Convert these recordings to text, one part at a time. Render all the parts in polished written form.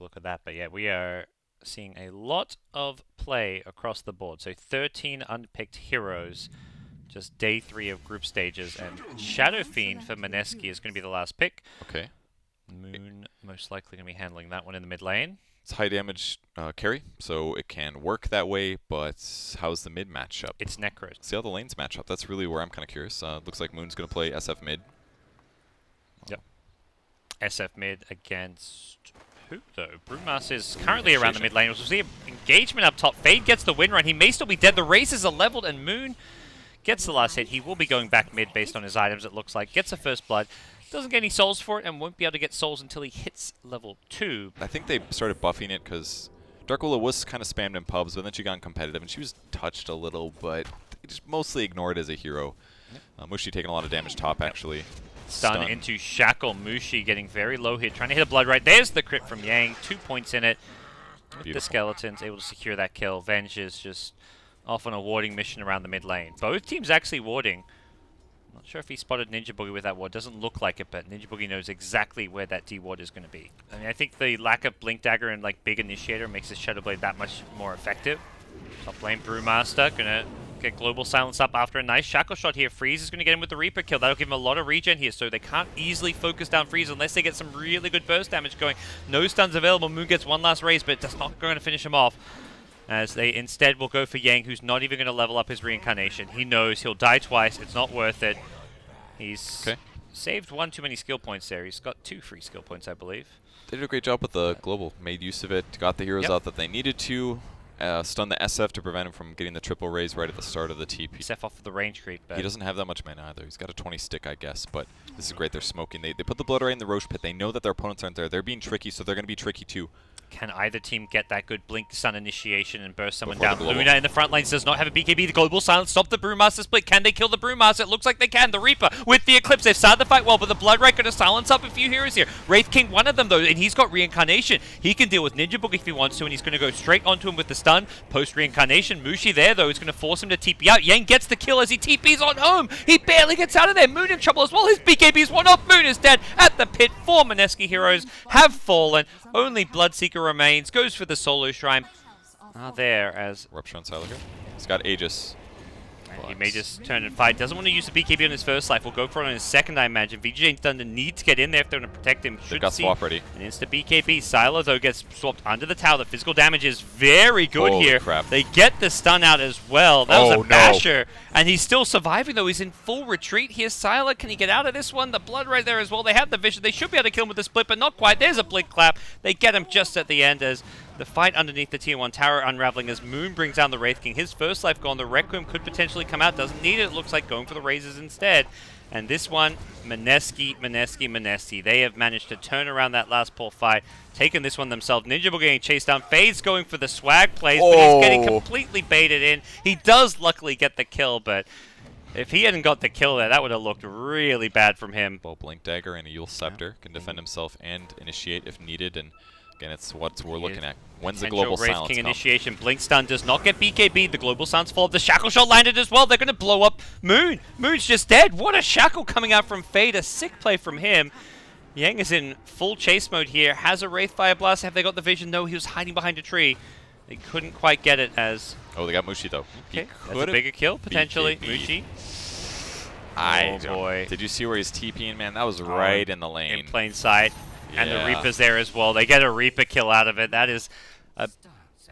a look at that. But yeah, we are seeing a lot of play across the board. So 13 unpicked heroes, just day 3 of group stages, and Shadow Fiend for Mineski is going to be the last pick. Okay. Moon most likely going to be handling that one in the mid lane. It's high damage carry, so it can work that way, but how's the mid matchup? It's Necros. See how the lanes match up. That's really where I'm kind of curious. Looks like Moon's going to play SF mid. Yep. SF mid against who, though? Brewmaster is currently around the mid lane. We'll see engagement up top. Fade gets the win run. He may still be dead. The races are leveled, and Moon gets the last hit. He will be going back mid based on his items, it looks like. Gets a first blood. Doesn't get any souls for it, and won't be able to get souls until he hits level 2. I think they started buffing it because Darkola was kind of spammed in pubs, but then she got competitive, and she was touched a little, but they just mostly ignored it as a hero. Yep. Mushi taking a lot of damage top, actually. Stun into Shackle. Mushi getting very low here, trying to hit a blood right. There's the crit from Yang. 2 points in it. The Skeletons able to secure that kill. Venge is just off on a warding mission around the mid lane. Both teams actually warding. Not sure if he spotted Ninja Boogie with that ward. Doesn't look like it, but Ninja Boogie knows exactly where that D ward is going to be. I mean, I think the lack of Blink Dagger and like big initiator makes this Shadow Blade that much more effective. Top lane Brewmaster gonna get Global Silence up after a nice Shackle shot here. Freeze is going to get him with the Reaper kill. That'll give him a lot of regen here, so they can't easily focus down Freeze unless they get some really good burst damage going. No stuns available. Moon gets one last raise, but that's not going to finish him off, as they instead will go for Yang, who's not even going to level up his reincarnation. He knows he'll die twice. It's not worth it. He's saved one too many skill points there. He's got 2 free skill points, I believe. They did a great job with the global. Made use of it. Got the heroes out that they needed to. Stun the SF to prevent him from getting the triple raise right at the start of the TP. SF off of the range creep. He doesn't have that much mana either. He's got a 20 stick, I guess, but this is great. They're smoking. They put the blood right in the Roche pit. They know that their opponents aren't there. They're being tricky, so they're going to be tricky too. Can either team get that good Blink Stun initiation and burst someone down? Luna in the front lines does not have a BKB. The Global Silence stop the Brewmaster split. Can they kill the Brewmaster? It looks like they can. The Reaper with the Eclipse. They've started the fight well, but the Blood Right going to silence up a few heroes here. Wraith King, one of them though, and he's got Reincarnation. He can deal with Ninja Boogie if he wants to, and he's going to go straight onto him with the stun. Post-Reincarnation, Mushi there though is going to force him to TP out. Yang gets the kill as he TPs on home. He barely gets out of there. Moon in trouble as well. His BKB is one off. Moon is dead at the pit. 4 Mineski heroes have fallen. Only Bloodseeker remains. Goes for the solo shrine. There as Rupture on Siler here. He's got Aegis. He may just turn and fight. Doesn't want to use the BKB on his first life. Will go for it on his second, I imagine. VGJ doesn't need to get in there if they're going to protect him. They've got swap ready. An insta BKB. Siler, though, gets swapped under the tower. The physical damage is very good here. Crap. They get the stun out as well. That was a basher. And he's still surviving, though. He's in full retreat here. Siler, can he get out of this one? The blood right there as well. They have the vision. They should be able to kill him with the split, but not quite. There's a blink clap. They get him just at the end as the fight underneath the tier 1 tower unraveling as Moon brings down the Wraith King. His first life gone. The Requiem could potentially come out. Doesn't need it. It looks like going for the raises instead. And this one, Mineski. They have managed to turn around that last poor fight. Taken this one themselves. Ninja Boogie getting chased down. Fade's going for the swag plays, but he's getting completely baited in. He does luckily get the kill, but if he hadn't got the kill there, that would have looked really bad from him. Both Blink Dagger and a Yule Scepter can defend himself and initiate if needed. And again, it's what we're looking at. When's the Global Silence King initiation. Blink Stun does not get BKB. The Global Silence fall. The Shackle shot landed as well. They're going to blow up Moon. Moon's just dead. What a Shackle coming out from Fade. A sick play from him. Yang is in full chase mode here. Has a Wraith Fire Blast. Have they got the vision? No, he was hiding behind a tree. They couldn't quite get it as... Oh, they got Mushi though. Okay, that's a bigger kill, potentially. Mushi. Oh boy. Did you see where he's TPing, man? That was right in the lane. In plain sight. Yeah. And the Reaper's there as well. They get a Reaper kill out of it. That is a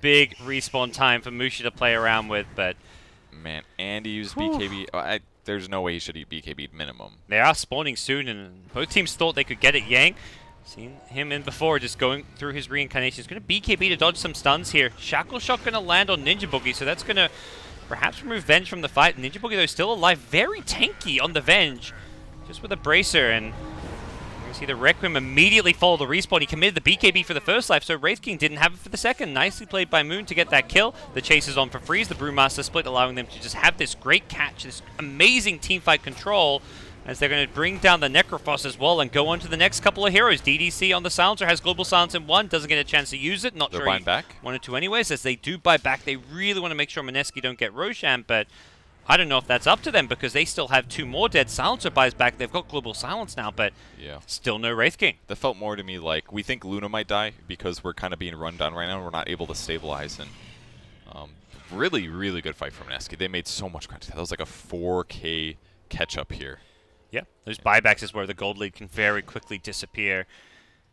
big respawn time for Mushi to play around with, but... Man, and he used BKB. There's no way he should eat BKB minimum. They are spawning soon, and both teams thought they could get it. Yang, seen him in before, just going through his reincarnation. He's going to BKB to dodge some stuns here. Shackle shot going to land on Ninja Boogie, so that's going to perhaps remove Venge from the fight. Ninja Boogie, though, still alive. Very tanky on the Venge, just with a bracer, and... You see the Requiem immediately follow the respawn. He committed the BKB for the first life, so Wraith King didn't have it for the second. Nicely played by Moon to get that kill. The chase is on for Freeze. The Brewmaster split, allowing them to just have this great catch, this amazing teamfight control, as they're going to bring down the Necrophos as well and go on to the next couple of heroes. DDC on the Silencer has Global Silence in 1, doesn't get a chance to use it. Not They're sure buying he back. wanted to anyways, as they do buy back. They really want to make sure Mineski don't get Roshan, but... I don't know if that's up to them because they still have 2 more dead Silencer buys back. They've got Global Silence now, but still no Wraith King. That felt more to me like we think Luna might die because we're kind of being run down right now. We're not able to stabilize. And really, really good fight from Mineski. They made so much content. That was like a 4K catch-up here. Yeah, those buybacks is where the gold lead can very quickly disappear,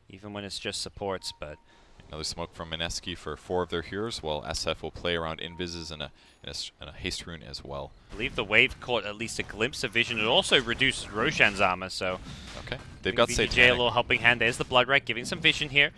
even when it's just supports. But another smoke from Mineski for 4 of their heroes, while SF will play around Invises and a haste rune as well. I believe the wave caught at least a glimpse of vision. It also reduced Roshan's armor, so okay, they've got VGJ Satanic. A little helping hand. There's the Blood Right, giving some vision here.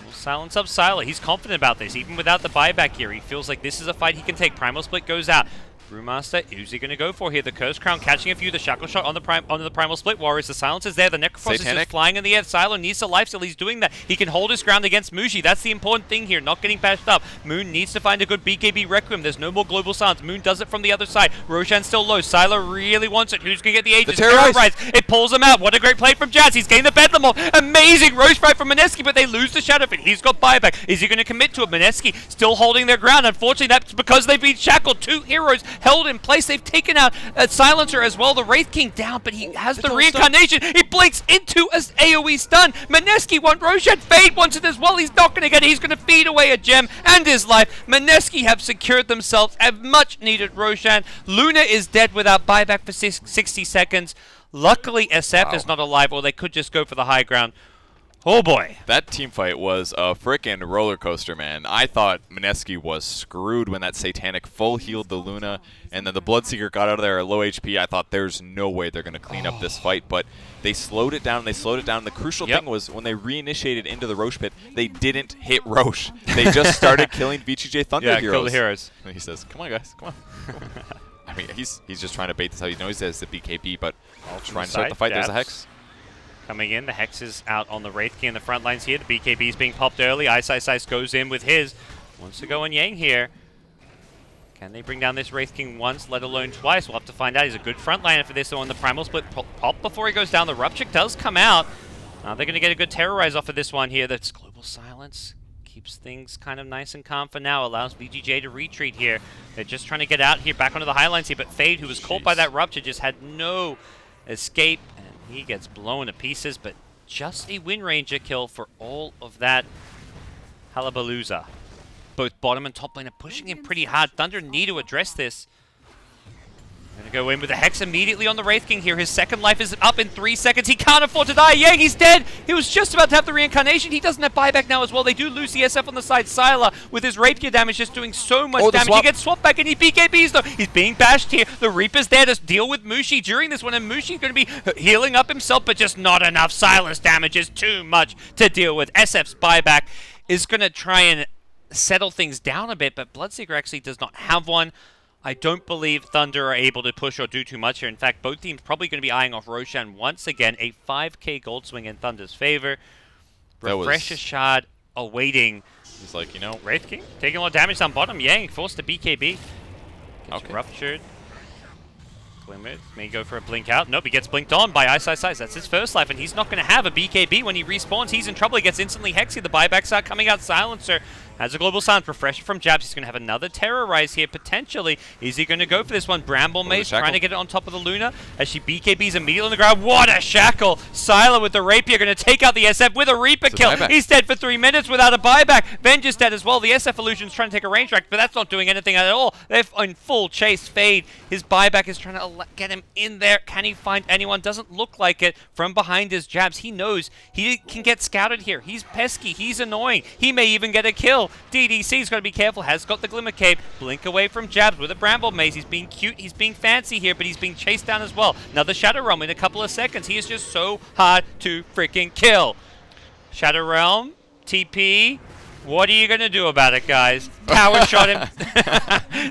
We'll silence up Sylar. He's confident about this, even without the buyback here. He feels like this is a fight he can take. Primal Split goes out. Brewmaster, who's he going to go for here? The Curse Crown catching a few. The Shackle Shot on the Primal Split. Warriors, the Silence is there. The Necrophos is just flying in the air. Sylar needs the lifesteal. He's doing that. He can hold his ground against Mushi. That's the important thing here. Not getting bashed up. Moon needs to find a good BKB Requiem. There's no more Global Silence. Moon does it from the other side. Roshan's still low. Sylar really wants it. Who's going to get the Aegis? Terrorize. It pulls him out. What a great play from Jazz. He's getting the Bedlam off. Amazing Roche fight from Mineski, but they lose the Shadow Fit. He's got buyback. Is he going to commit to it? Mineski still holding their ground. Unfortunately, that's because they've been shackled. 2 heroes held in place. They've taken out a Silencer as well. The Wraith King down, but he has the reincarnation. He blinks into an AoE stun. Mineski wants Roshan. Fade wants it as well. He's not going to get it. He's going to feed away a gem and his life. Mineski have secured themselves a much needed Roshan. Luna is dead without buyback for 60 seconds. Luckily, SF is not alive, or they could just go for the high ground. Oh boy. That team fight was a frickin' roller coaster, man. I thought Mineski was screwed when that Satanic full healed the Luna, and then the Bloodseeker got out of there at low HP. I thought there's no way they're going to clean up this fight, but they slowed it down, The crucial thing was when they reinitiated into the Roche pit, they didn't hit Roche. They just started killing VGJ Thunder heroes. Kill the heroes. And he says, come on, guys, come on. I mean, he's just trying to bait this out. He knows there's the BKB, but trying to start the fight. There's a Hex. Coming in, the Hex is out on the Wraith King in the front lines here. The BKB is being popped early. Ice goes in with his. Wants to go on Yang here. Can they bring down this Wraith King once, let alone twice? We'll have to find out. He's a good frontliner for this. So on the Primal Split pop before he goes down. The Rupture does come out. They're going to get a good Terrorize off of this one here. That's Global Silence. Keeps things kind of nice and calm for now. Allows VGJ to retreat here. They're just trying to get out here, back onto the high lines here. But Fade, who was caught by that Rupture, just had no escape. He gets blown to pieces, but just a Wind Ranger kill for all of that Hullabalooza. Both bottom and top lane are pushing him pretty hard. Thunder need to address this. Gonna go in with the Hex immediately on the Wraith King here. His second life is up in 3 seconds. He can't afford to die. Yang, he's dead. He was just about to have the reincarnation. He doesn't have buyback now as well. They do lose the SF on the side. Sylar with his rapier damage just doing so much damage. He gets swapped back and he BKBs though. He's being bashed here. The Reaper's there to deal with Mushi during this one, and Mushi's going to be healing up himself, but just not enough. Silence damage is too much to deal with. SF's buyback is going to try and settle things down a bit, but Bloodseeker actually does not have one. I don't believe Thunder are able to push or do too much here. In fact, both teams probably going to be eyeing off Roshan once again. A 5k gold swing in Thunder's favor. Refresher Shard awaiting. He's like, you know, Wraith King taking a lot of damage down bottom. Yang forced to BKB. Gets ruptured. Glimmered. May go for a blink out. Nope, he gets blinked on by Ice. That's his first life, and he's not going to have a BKB when he respawns. He's in trouble. He gets instantly hexy. The buybacks are coming out. Silencer has a Global Silence. Refresher from Jabs. He's going to have another Terrorize here, potentially. Is he going to go for this one? Bramble Mace trying to get it on top of the Luna as she BKBs immediately on the ground. What a shackle! Sylar with the Rapier going to take out the SF with a Reaper kill. He's dead for 3 minutes without a buyback. Venge is dead as well. The SF Illusion's trying to take a range track, but that's not doing anything at all. They're in full chase. Fade. His buyback is trying to get him in there. Can he find anyone? Doesn't look like it. From behind his Jabs, he knows he can get scouted here. He's pesky. He's annoying. He may even get a kill. DDC's got to be careful. Has got the Glimmer Cape. Blink away from Jabs with a Bramble Maze. He's being cute. He's being fancy here, but he's being chased down as well. Another Shadow Realm in a couple of seconds. He is just so hard to freaking kill. Shadow Realm, TP. What are you going to do about it, guys? Power shot him.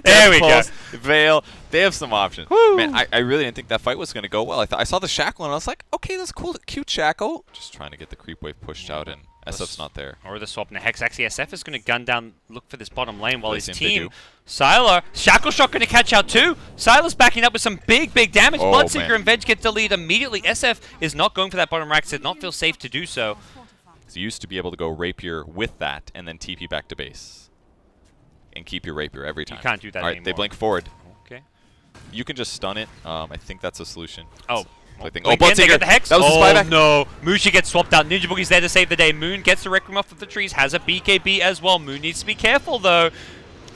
There we go. Veil. They have some options. Woo. Man, I really didn't think that fight was going to go well. I saw the shackle and I was like, okay, that's cool, cute shackle. Just trying to get the creep wave pushed out, and SF's not there. Or the swap in Hex. Actually, SF is going to gun down, look for this bottom lane while his team, Sylar, Shackle Shot going to catch out too. Sylar's backing up with some big damage. Bloodseeker and Venge get deleted immediately. SF is not going for that bottom rack. Did not feel safe to do so. So you used to be able to go Rapier with that and then TP back to base. And keep your Rapier every time. You can't do that anymore. All right, they blink forward. Okay. You can just stun it. I think that's a solution. Oh. I think. Oh, Bloodseeker! the hex. That was his buyback. No. Mushi gets swapped out. Ninja Boogie's there to save the day. Moon gets the Requiem off of the trees. Has a BKB as well. Moon needs to be careful, though.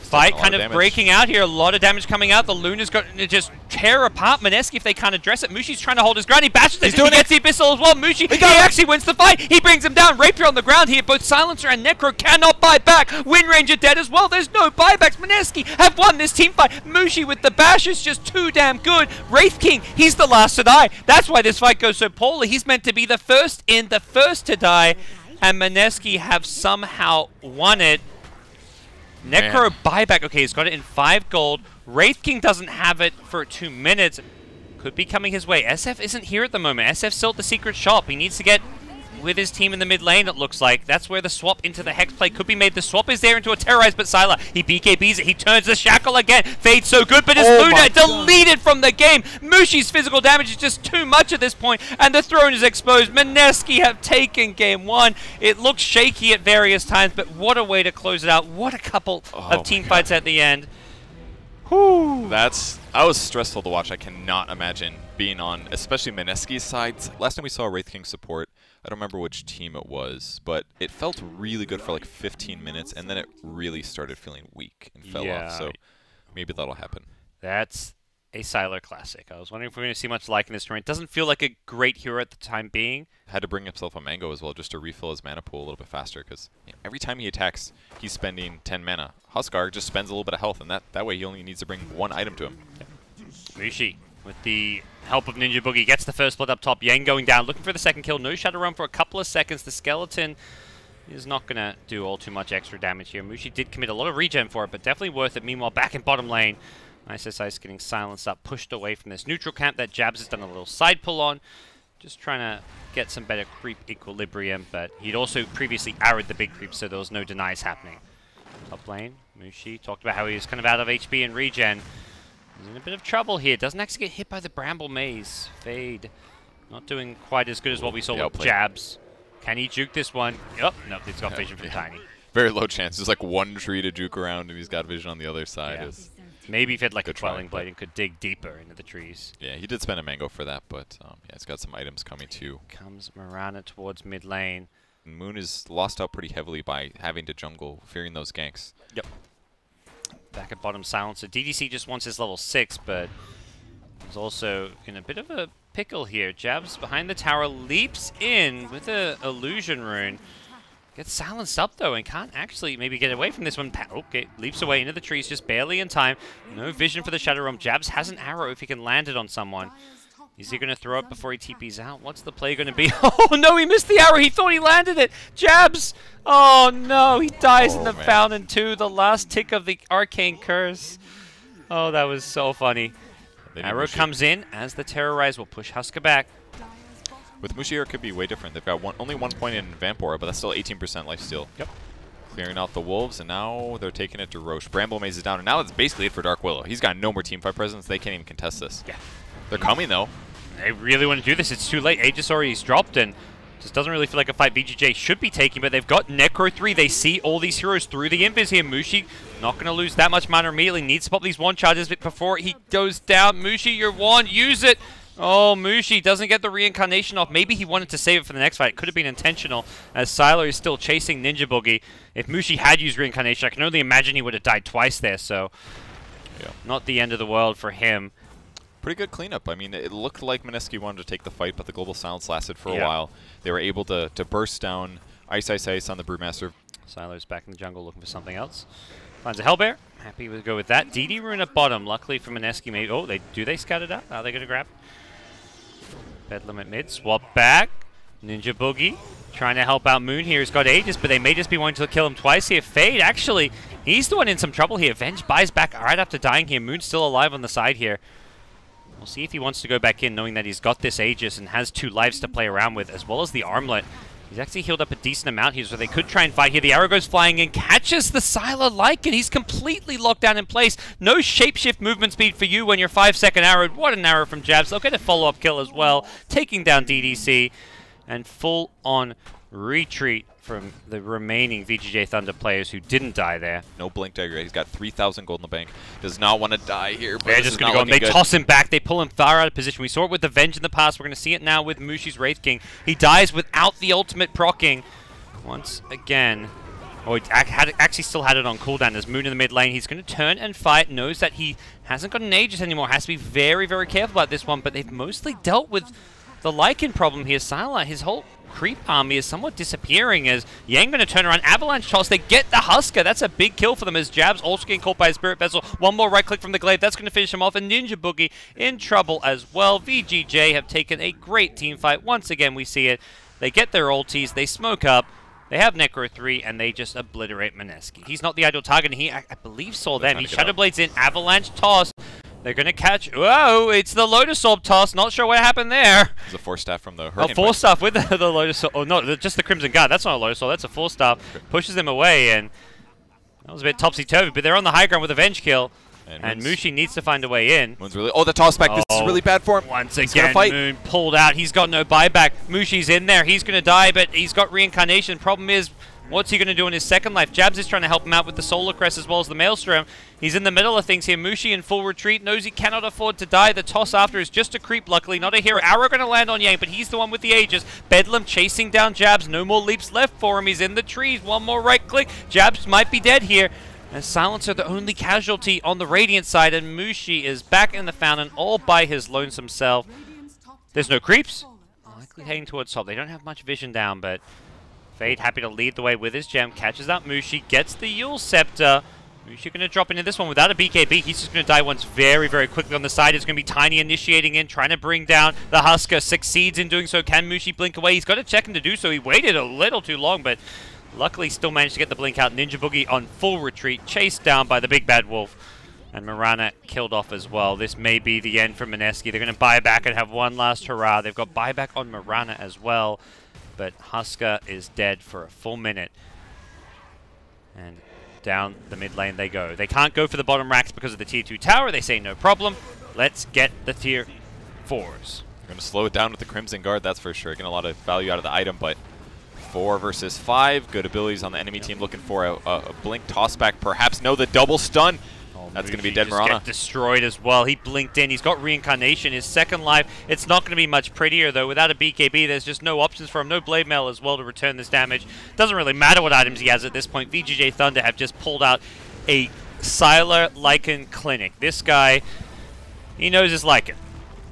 Fight kind of breaking out here. A lot of damage coming out. The Luna's got to just tear apart Mineski if they can't address it. Mushi's trying to hold his ground. He bashes it. He gets the Abyssal as well. Mushi, he actually wins the fight. He brings him down. Rapier on the ground here. Both Silencer and Necro cannot buy back. Wind Ranger dead as well. There's no buybacks. Mineski have won this team fight. Mushi with the bash is just too damn good. Wraith King, he's the last to die. That's why this fight goes so poorly. He's meant to be the first in, the first to die. And Mineski have somehow won it. Necro buyback. Okay, he's got it in 5 gold. Wraith King doesn't have it for 2 minutes. Could be coming his way. SF isn't here at the moment. SF still at the secret shop. He needs to get with his team in the mid lane, it looks like. That's where the swap into the Hex play could be made. The swap is there into a Terrorize, but Sylar, he BKBs it. He turns the Shackle again. Fade's so good, but his Luna deleted from the game. Mushi's physical damage is just too much at this point, and the throne is exposed. Mineski have taken game 1. It looks shaky at various times, but what a way to close it out. What a couple of team fights at the end. Whew. I was stressful to watch. I cannot imagine being on, especially Mineski's side. Last time we saw Wraith King support, I don't remember which team it was, but it felt really good for like 15 minutes, and then it really started feeling weak and fell off. So maybe that'll happen. That's a Sylar classic. I was wondering if we're going to see much like in this tournament. Doesn't feel like a great hero at the time being. Had to bring himself a Mango as well just to refill his mana pool a little bit faster, because every time he attacks, he's spending 10 mana. Huskar just spends a little bit of health, and that way he only needs to bring 1 item to him. Mushi, with the help of Ninja Boogie, gets the first blood up top. Yang going down, looking for the second kill. No Shadow Run for a couple of seconds. The Skeleton is not going to do all too much extra damage here. Mushi did commit a lot of regen for it, but definitely worth it. Meanwhile, back in bottom lane, ISS getting silenced up, pushed away from this neutral camp that Jabs has done a little side pull on. Just trying to get some better creep equilibrium, but he'd also previously arrowed the big creep, so there was no denies happening. Top lane, Mushi talked about how he was kind of out of HP and regen. He's in a bit of trouble here. Doesn't actually get hit by the Bramble Maze. Fade not doing quite as good as what we saw with Jabs. Can he juke this one? Oh, no, he's got vision from Tiny. Very low chance. There's like 1 tree to juke around, and he's got vision on the other side. Maybe if he had like a Quelling Blade and could dig deeper into the trees. Yeah, he did spend a Mango for that, but yeah, he's got some items coming too. Comes Mirana towards mid lane. Moon is lost out pretty heavily by having to jungle, fearing those ganks. Yep. Back at bottom, Silencer. DDC just wants his level 6, but he's also in a bit of a pickle here. Jabs behind the tower, leaps in with a illusion rune. Gets silenced up, though, and can't actually maybe get away from this one. Okay, leaps away into the trees, just barely in time. No vision for the Shadow Realm. Jabs has an arrow if he can land it on someone. Is he going to throw it before he TPs out? What's the play going to be? Oh, no, he missed the arrow. He thought he landed it. Jabs! Oh, no, he dies in the fountain, too. The last tick of the Arcane Curse. Oh, that was so funny. Arrow comes in as the Terrorize will push Huskar back. With Mushi, it could be way different. They've got only 1 point in Vampora, but that's still 18% lifesteal. Yep. Clearing out the Wolves, and now they're taking it to Roche. Bramble Maze is down, and now it's basically it for Dark Willow. He's got no more teamfight presence. They can't even contest this. Yeah. They're coming, though. They really want to do this. It's too late. Aegis already's dropped, and just doesn't really feel like a fight VGJ should be taking, but they've got Necro 3. They see all these heroes through the invis here. Mushi not going to lose that much mana immediately. Needs to pop these wand charges before he goes down. Mushi, your wand, use it. Oh, Mushi doesn't get the reincarnation off. Maybe he wanted to save it for the next fight. It could have been intentional, as Sylar is still chasing Ninja Boogie. If Mushi had used reincarnation, I can only imagine he would have died twice there, so not the end of the world for him. Pretty good cleanup. I mean, it looked like Mineski wanted to take the fight, but the global silence lasted for a while. They were able to burst down Ice on the Brewmaster. Sylar's back in the jungle looking for something else. Finds a Hellbear. Happy to go with that. DD rune at bottom. Luckily for Mineski, maybe. Oh, do they scout it out? Are they going to grab? Bedlam at mid. Swap back. Ninja Boogie trying to help out Moon here. He's got Aegis, but they may just be wanting to kill him twice here. Fade, actually, he's the one in some trouble here. Venge buys back right after dying here. Moon's still alive on the side here. We'll see if he wants to go back in, knowing that he's got this Aegis and has 2 lives to play around with, as well as the Armlet. He's actually healed up a decent amount here, so they could try and fight here. The arrow goes flying in, catches the Sylar Lycan. He's completely locked down in place. No shapeshift movement speed for you when you're 5-second arrowed. What an arrow from Jabs. They'll get a follow-up kill as well, taking down DDC. And full-on retreat from the remaining VGJ Thunder players who didn't die there. No Blink Dagger. He's got 3,000 gold in the bank. Does not want to die here. But they're just going to go. And they toss him back. They pull him far out of position. We saw it with the Venge in the past. We're going to see it now with Mushi's Wraith King. He dies without the ultimate proccing once again. Oh, he actually still had it on cooldown. There's Moon in the mid lane. He's going to turn and fight. Knows that he hasn't got an Aegis anymore. Has to be very, very careful about this one. But they've mostly dealt with the Lycan problem here. Silent, his whole creep army is somewhat disappearing as Yang going to turn around. Avalanche toss. They get the Husker. That's a big kill for them as Jabs also getting caught by a Spirit Vessel. One more right click from the Glaive. That's going to finish him off. And Ninja Boogie in trouble as well. VGJ have taken a great team fight. Once again, we see it. They get their ultis. They smoke up. They have Necro 3, and they just obliterate Mineski. He's not the ideal target, and he, I believe, saw them. He Shadow Blades in. Avalanche toss. They're going to catch... Whoa, it's the Lotus Orb toss. Not sure what happened there. It's a 4-staff from the Hurricane. Oh, 4-staff with the Lotus Orb. Oh, no, just the Crimson Guard. That's not a Lotus Orb. That's a 4-staff. Pushes them away, and that was a bit topsy-turvy, but they're on the high ground with a Venge kill. And Mushi needs to find a way in. Moon's really... Oh, the toss back. This is really bad for him. Once again, Moon pulled out. He's got no buyback. Mushi's in there. He's going to die, but he's got reincarnation. Problem is, what's he going to do in his second life? Jabs is trying to help him out with the Solar Crest as well as the Maelstrom. He's in the middle of things here. Mushi in full retreat. Knows he cannot afford to die. The toss after is just a creep, luckily. Not a hero. Arrow going to land on Yang, but he's the one with the Aegis. Bedlam chasing down Jabs. No more leaps left for him. He's in the trees. One more right click. Jabs might be dead here. And Silencer, the only casualty on the Radiant side, and Mushi is back in the fountain all by his lonesome self. There's no creeps. Likely heading towards top. They don't have much vision down, but Fade happy to lead the way with his gem. Catches out Mushi, gets the Yule Scepter. Mushi going to drop into this one without a BKB. He's just going to die once very, very quickly on the side. It's going to be Tiny initiating in, trying to bring down the Husker. Succeeds in doing so. Can Mushi blink away? He's got a check-in to do so. He waited a little too long, but luckily still managed to get the blink out. Ninja Boogie on full retreat, chased down by the big bad wolf. And Mirana killed off as well. This may be the end for Mineski. They're going to buy back and have one last hurrah. They've got buyback on Mirana as well. But Husker is dead for a full minute. And down the mid lane they go. They can't go for the bottom racks because of the tier 2 tower. They say no problem. Let's get the tier 4s. They're going to slow it down with the Crimson Guard, that's for sure. Getting a lot of value out of the item, but 4 versus 5. Good abilities on the enemy team. Looking for a blink tossback, perhaps. No, the double stun. That's going to be dead Mirana. Get destroyed as well. He blinked in. He's got reincarnation. His second life. It's not going to be much prettier, though. Without a BKB, there's just no options for him. No Blade Mail as well to return this damage. Doesn't really matter what items he has at this point. VGJ Thunder have just pulled out a Sylar Lycan Clinic. This guy, he knows his Lycan.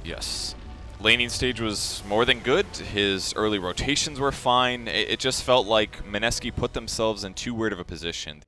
Yes. Laning stage was more than good. His early rotations were fine. It just felt like Mineski put themselves in too weird of a position.